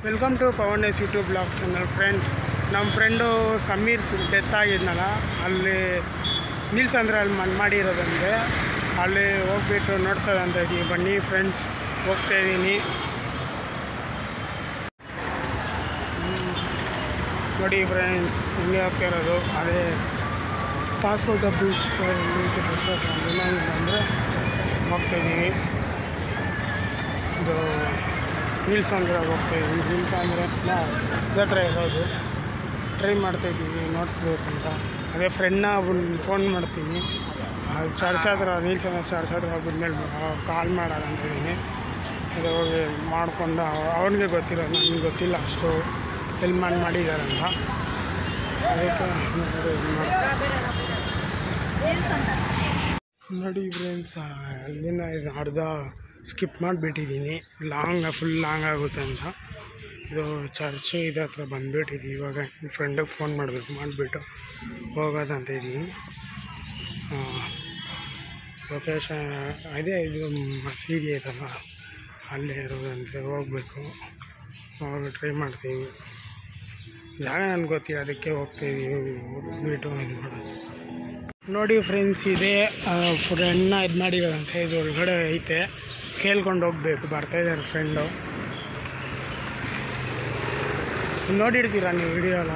Welcome to Pawan S YouTube blog channel friends. ನಮ್ಮ friend Sameer death ಆಗಿದ್ನಲ್ಲ, ಅಲ್ಲಿ ನೀಲ್ಸ್ ಅಂದ್ರೆ ಅಲ್ಲಿ ಮಾಡಿರೋದಂತೆ, ಅಲ್ಲಿ ಹೋಗ್ಬಿಟ್ಟು ನೋಡ್ಸೋದಂತ ಇದ್ದೀವಿ. ಬನ್ನಿ ಫ್ರೆಂಡ್ಸ್, ಹೋಗ್ತಾಯಿದ್ದೀನಿ. ನೋಡಿ ಫ್ರೆಂಡ್ಸ್, ಹಿಂಗೆ ಹೋಗ್ತಾ ಇರೋದು. ಅದೇ ಪಾಸ್ಪೋರ್ಟ್ ಆಫೀಸ್ ಅಂದರೆ ಹೋಗ್ತಾಯಿದ್ದೀವಿ. ಇದು ನೀಲ್ಸ್ ಅಂದ್ರೆ ಹೋಗ್ತಾಯಿದ್ದೀವಿ. ನೀಲ್ಸ್ ಅಂದರೆ ಹತ್ರ ಇರೋದು. ಟ್ರೈ ಮಾಡ್ತಾಯಿದ್ದೀವಿ ನೋಡಿಸ್ಬೇಕಂತ. ಅದೇ ಫ್ರೆಂಡ್ನ ಫೋನ್ ಮಾಡ್ತೀನಿ. ಅದು ಚರ್ಚ್ ಹತ್ರ, ನೀಲ್ಸ್ ಅಂದ್ರೆ ಚರ್ಚ್ ಹತ್ರ ಹೋಗಿದ್ಮೇಲೆ ಕಾಲ್ ಮಾಡೋಣ ಅಂತಿದ್ದೀನಿ. ಅದು ಹೋಗಿ ಮಾಡಿಕೊಂಡು ಅವ್ನಿಗೆ ಗೊತ್ತಿರೋದು, ನನಗೆ ಗೊತ್ತಿಲ್ಲ ಅಷ್ಟು ಎಲ್ಲಿ ಮಾಡಿದ್ದಾರಂತ. ಅದಕ್ಕೆ ನೋಡಿ ಫ್ರೆಂಡ್ಸ್, ಅಲ್ಲಿನ ಅರ್ಧ ಸ್ಕಿಪ್ ಮಾಡಿಬಿಟ್ಟಿದ್ದೀನಿ. ಫುಲ್ ಲಾಂಗ್ ಆಗುತ್ತೆ ಅಂತ. ಇದು ಚರ್ಚು ಇದು ಹತ್ರ ಬಂದುಬಿಟ್ಟಿದ್ದೀವಿ. ಇವಾಗ ನಿಮ್ಮ ಫ್ರೆಂಡಿಗೆ ಫೋನ್ ಮಾಡಿಬಿಟ್ಟು ಹೋಗೋದಂತ ಇದ್ದೀವಿ. ಲೊಕೇಶನ್ ಅದೇ, ಇದು ಮಸೀದಿ ಇದಲ್ಲ, ಅಲ್ಲೇ ಇರೋದಂತೆ. ಹೋಗಬೇಕು, ಹೋಗಿ ಟ್ರೈ ಮಾಡ್ತೀವಿ. ಜಾಗ ನನಗೆ ಗೊತ್ತಿಲ್ಲ, ಅದಕ್ಕೆ ಹೋಗ್ತಾಯಿದ್ದೀವಿ. ಹೋಗ್ಬಿಟ್ಟು ಇದು ಮಾಡೋದು. ನೋಡಿ ಫ್ರೆಂಡ್ಸ್, ಇದೇ ಫ್ರೆಂಡ್ನ ಇದು ಮಾಡಿರೋದಂತೆ. ಇದು ಒಳಗಡೆ ಐತೆ, ಕೇಳ್ಕೊಂಡು ಹೋಗ್ಬೇಕು. ಬರ್ತಾಯಿದ್ದಾರೆ ಫ್ರೆಂಡು, ನೋಡಿರ್ತೀರ ನೀವು ವಿಡಿಯೋಲ್ಲ.